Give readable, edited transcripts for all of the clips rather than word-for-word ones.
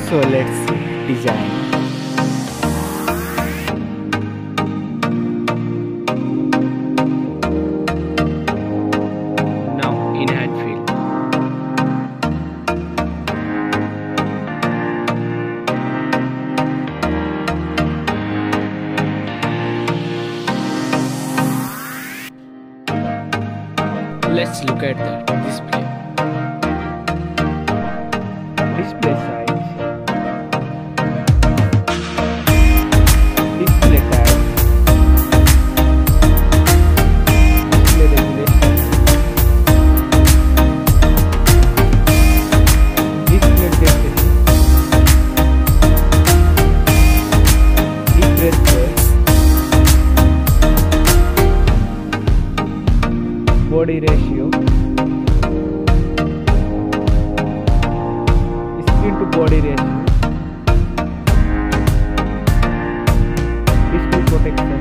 So let's design. Now in hand fill. Let's look at the display. Display size, display type, display resolution, display density, refresh rate, body ratio, screen to body ratio, display protection,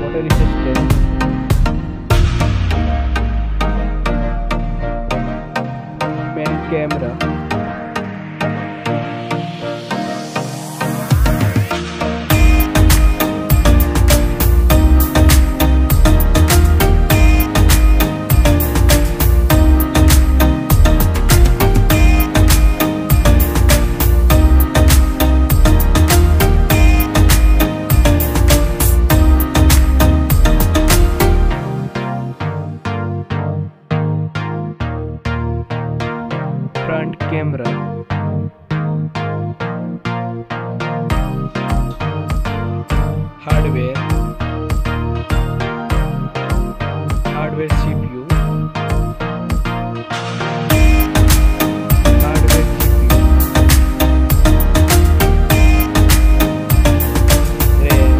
water resistance, pan camera, front camera, hardware, CPU, hardware CPU, RAM,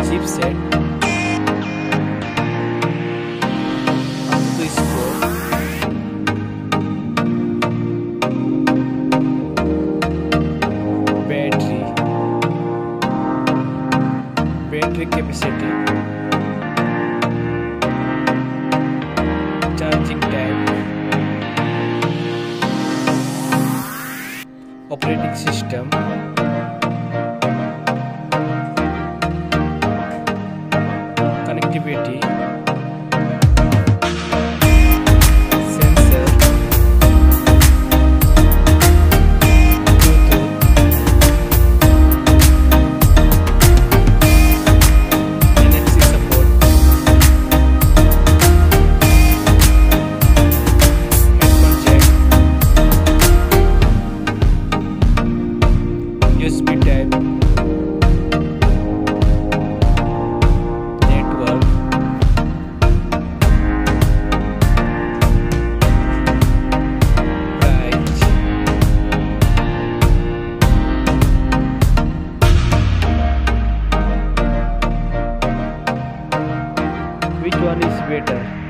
chipset, battery capacity, charging time, operating system, connectivity, sensor, Bluetooth, NFC support, headphone jack, USB type, network, price, which one is better?